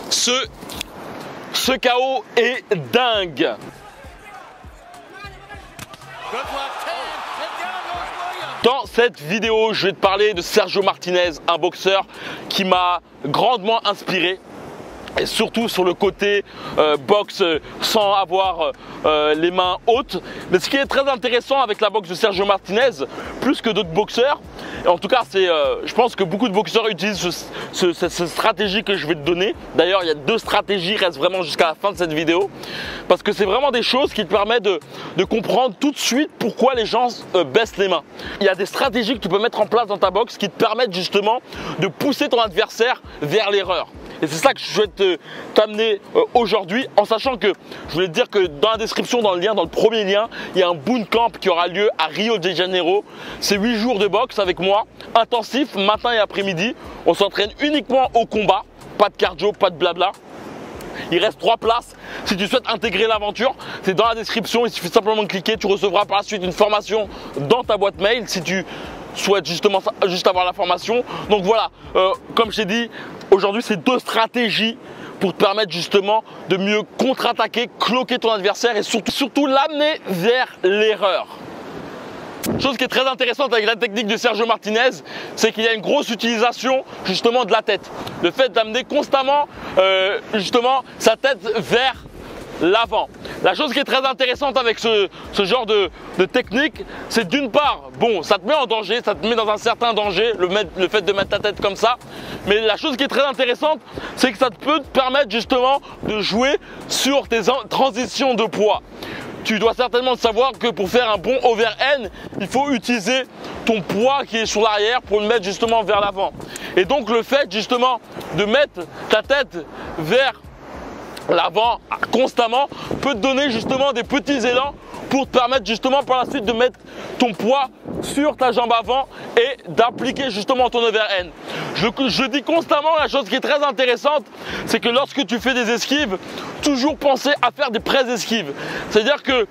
Ce KO est dingue. Dans cette vidéo, je vais te parler de Sergio Martinez, un boxeur qui m'a grandement inspiré. Et surtout sur le côté boxe sans avoir les mains hautes. Mais ce qui est très intéressant avec la boxe de Sergio Martinez, plus que d'autres boxeurs, et en tout cas je pense que beaucoup de boxeurs utilisent cette stratégie que je vais te donner. D'ailleurs il y a 2 stratégies, reste vraiment jusqu'à la fin de cette vidéo. Parce que c'est vraiment des choses qui te permettent de comprendre tout de suite pourquoi les gens baissent les mains. Il y a des stratégies que tu peux mettre en place dans ta boxe qui te permettent justement de pousser ton adversaire vers l'erreur. Et c'est ça que je vais t'amener aujourd'hui, en sachant que je voulais te dire que dans la description, dans le lien, dans le premier lien, il y a un bootcamp qui aura lieu à Rio de Janeiro. C'est 8 jours de boxe avec moi, intensif, matin et après-midi. On s'entraîne uniquement au combat, pas de cardio, pas de blabla. Il reste 3 places. Si tu souhaites intégrer l'aventure, c'est dans la description. Il suffit simplement de cliquer. Tu recevras par la suite une formation dans ta boîte mail si tu souhaites justement juste avoir la formation. Donc voilà, comme je t'ai dit, aujourd'hui c'est 2 stratégies pour te permettre justement de mieux contre-attaquer, cloquer ton adversaire et surtout l'amener vers l'erreur. Chose qui est très intéressante avec la technique de Sergio Martinez, c'est qu'il y a une grosse utilisation justement de la tête. Le fait d'amener constamment justement sa tête vers l'avant. La chose qui est très intéressante avec ce genre de technique, c'est d'une part, bon, ça te met en danger, ça te met dans un certain danger, le fait de mettre ta tête comme ça. Mais la chose qui est très intéressante, c'est que ça peut te permettre justement de jouer sur tes transitions de poids. Tu dois certainement savoir que pour faire un bon overhand, il faut utiliser ton poids qui est sur l'arrière pour le mettre justement vers l'avant. Et donc le fait justement de mettre ta tête vers l'avant constamment peut te donner justement des petits élans pour te permettre justement par la suite de mettre ton poids sur ta jambe avant et d'appliquer justement ton overhand. Je dis constamment, la chose qui est très intéressante, c'est que lorsque tu fais des esquives, toujours penser à faire des press esquives. C'est-à-dire que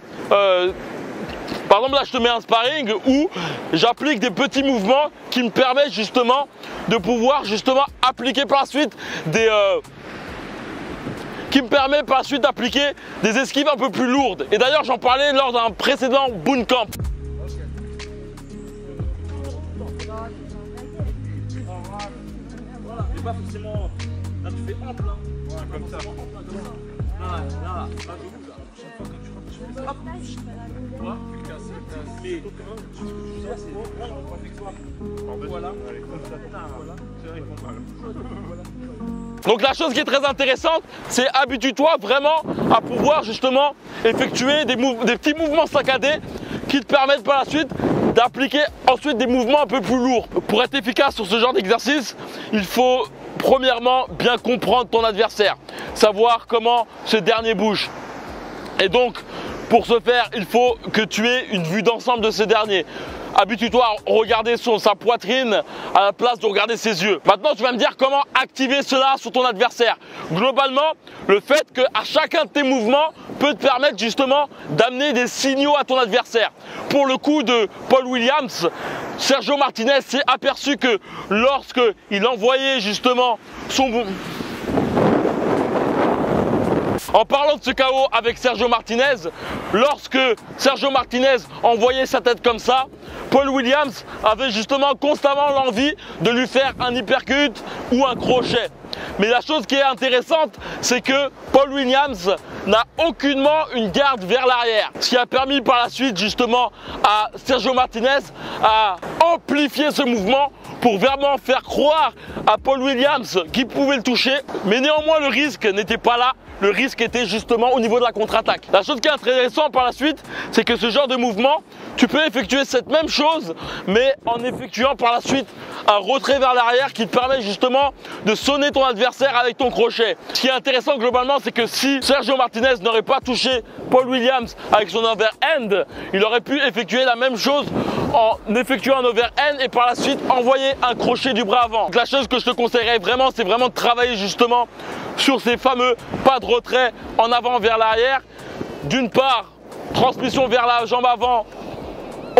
par exemple là je te mets un sparring où j'applique des petits mouvements qui me permettent justement de pouvoir justement appliquer par la suite d'appliquer des esquives un peu plus lourdes. Et d'ailleurs j'en parlais lors d'un précédent bootcamp. C'est pas forcément. Là tu fais ample, hein. Voilà, comme ça. Là, chaque fois que tu rentres, tu fais hop. Tu vois, tu casses. Mais ça c'est voilà. Donc la chose qui est très intéressante, c'est habitue-toi vraiment à pouvoir justement effectuer des petits mouvements saccadés qui te permettent par la suite d'appliquer ensuite des mouvements un peu plus lourds. Pour être efficace sur ce genre d'exercice, il faut premièrement bien comprendre ton adversaire, savoir comment ce dernier bouge. Et donc pour ce faire, il faut que tu aies une vue d'ensemble de ce dernier. Habitue-toi à regarder sa poitrine à la place de regarder ses yeux. Maintenant, tu vas me dire comment activer cela sur ton adversaire. Globalement, le fait qu'à chacun de tes mouvements peut te permettre justement d'amener des signaux à ton adversaire. Pour le coup de Paul Williams, Sergio Martinez s'est aperçu que lorsque il envoyait justement son... En parlant de ce KO avec Sergio Martinez, lorsque Sergio Martinez envoyait sa tête comme ça, Paul Williams avait justement constamment l'envie de lui faire un uppercut ou un crochet. Mais la chose qui est intéressante, c'est que Paul Williams n'a aucunement une garde vers l'arrière. Ce qui a permis par la suite justement à Sergio Martinez à amplifier ce mouvement pour vraiment faire croire à Paul Williams qu'il pouvait le toucher. Mais néanmoins, le risque n'était pas là. Le risque était justement au niveau de la contre-attaque. La chose qui est intéressante par la suite, c'est que ce genre de mouvement, tu peux effectuer cette même chose, mais en effectuant par la suite un retrait vers l'arrière qui te permet justement de sonner ton adversaire avec ton crochet. Ce qui est intéressant globalement, c'est que si Sergio Martinez n'aurait pas touché Paul Williams avec son overhand, il aurait pu effectuer la même chose en effectuant un overhand et par la suite envoyer un crochet du bras avant. Donc la chose que je te conseillerais vraiment, c'est vraiment de travailler justement sur ces fameux pas de retrait en avant vers l'arrière. D'une part, transmission vers la jambe avant,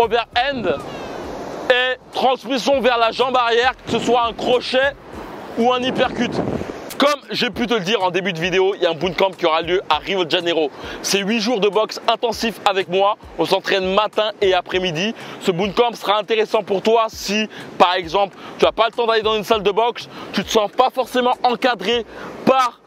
overhand, et transmission vers la jambe arrière, que ce soit un crochet ou un uppercut. Comme j'ai pu te le dire en début de vidéo, il y a un bootcamp qui aura lieu à Rio de Janeiro. C'est 8 jours de boxe intensif avec moi. On s'entraîne matin et après-midi. Ce bootcamp sera intéressant pour toi si, par exemple, tu n'as pas le temps d'aller dans une salle de boxe, tu ne te sens pas forcément encadré par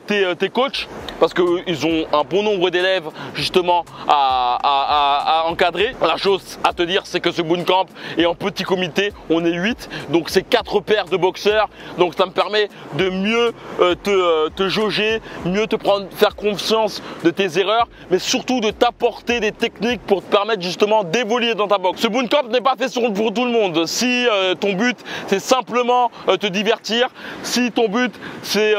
tes coachs, parce qu'ils ont un bon nombre d'élèves justement à encadrer. La chose à te dire, c'est que ce bootcamp est en petit comité, on est 8, donc c'est 4 paires de boxeurs, donc ça me permet de mieux te jauger, mieux faire conscience de tes erreurs, mais surtout de t'apporter des techniques pour te permettre justement d'évoluer dans ta boxe. Ce bootcamp n'est pas fait pour tout le monde. Si ton but c'est simplement te divertir, si ton but c'est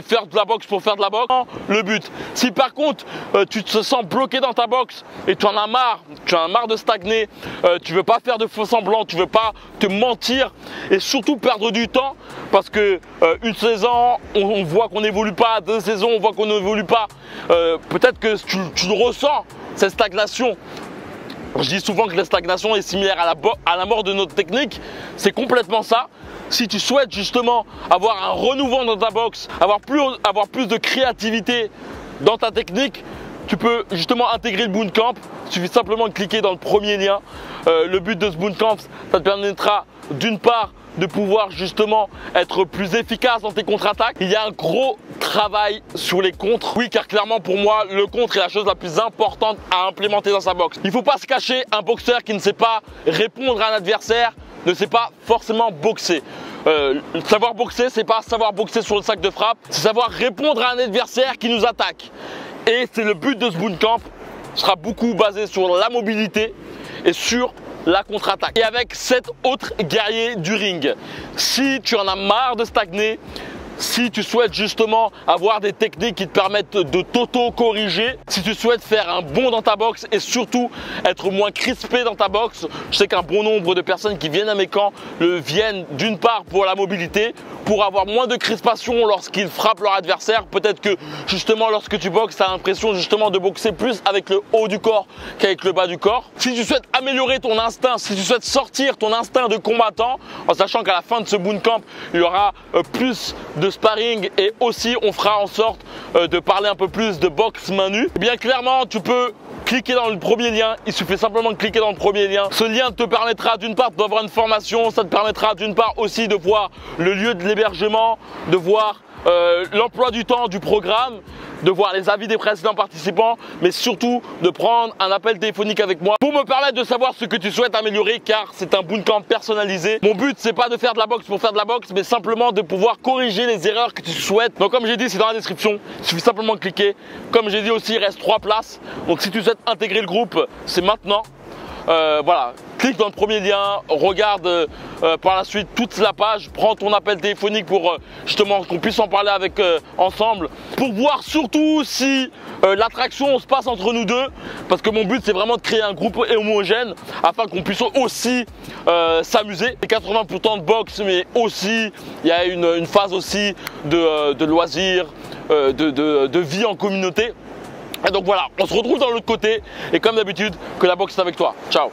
faire de la boxe pour faire de la boxe, le but. Si par contre tu te sens bloqué dans ta boxe et tu en as marre de stagner, tu veux pas faire de faux semblants, tu veux pas te mentir et surtout perdre du temps, parce que une saison on voit qu'on n'évolue pas, 2 saisons on voit qu'on n'évolue pas, peut-être que tu le ressens, cette stagnation. Je dis souvent que la stagnation est similaire à la mort de notre technique, c'est complètement ça. Si tu souhaites justement avoir un renouveau dans ta boxe, avoir plus de créativité dans ta technique, tu peux justement intégrer le bootcamp. Il suffit simplement de cliquer dans le premier lien. Le but de ce bootcamp, ça te permettra d'une part de pouvoir justement être plus efficace dans tes contre-attaques. Il y a un gros travail sur les contres. Oui, car clairement pour moi, le contre est la chose la plus importante à implémenter dans sa boxe. Il ne faut pas se cacher, un boxeur qui ne sait pas répondre à un adversaire ne sait pas forcément boxer. Savoir boxer, c'est pas savoir boxer sur le sac de frappe, c'est savoir répondre à un adversaire qui nous attaque. Et c'est le but de ce bootcamp, sera beaucoup basé sur la mobilité et sur la contre-attaque. Et avec 7 autres guerriers du ring. Si tu en as marre de stagner, si tu souhaites justement avoir des techniques qui te permettent de t'auto-corriger, si tu souhaites faire un bond dans ta boxe et surtout être moins crispé dans ta boxe, je sais qu'un bon nombre de personnes qui viennent à mes camps viennent d'une part pour la mobilité, pour avoir moins de crispation lorsqu'ils frappent leur adversaire. Peut-être que justement lorsque tu boxes, tu as l'impression justement de boxer plus avec le haut du corps qu'avec le bas du corps. Si tu souhaites améliorer ton instinct, si tu souhaites sortir ton instinct de combattant, en sachant qu'à la fin de ce bootcamp, il y aura plus de sparring et aussi on fera en sorte de parler un peu plus de boxe main nue, eh bien clairement tu peux cliquer dans le premier lien. Il suffit simplement de cliquer dans le premier lien. Ce lien te permettra d'une part d'avoir une formation, ça te permettra d'une part aussi de voir le lieu de l'hébergement, de voir l'emploi du temps du programme, de voir les avis des précédents participants, mais surtout de prendre un appel téléphonique avec moi pour me permettre de savoir ce que tu souhaites améliorer, car c'est un bootcamp personnalisé. Mon but, c'est pas de faire de la boxe pour faire de la boxe, mais simplement de pouvoir corriger les erreurs que tu souhaites. Donc comme j'ai dit, c'est dans la description, il suffit simplement de cliquer. Comme j'ai dit aussi, il reste 3 places. Donc si tu souhaites intégrer le groupe, c'est maintenant. Voilà, clique dans le premier lien, regarde par la suite toute la page, prends ton appel téléphonique pour justement qu'on puisse en parler avec ensemble, pour voir surtout si l'attraction se passe entre nous deux, parce que mon but c'est vraiment de créer un groupe homogène afin qu'on puisse aussi s'amuser. C'est 80% de boxe, mais aussi il y a une phase aussi de loisirs, de vie en communauté. Et donc voilà, on se retrouve dans l'autre côté et comme d'habitude, que la boxe est avec toi. Ciao.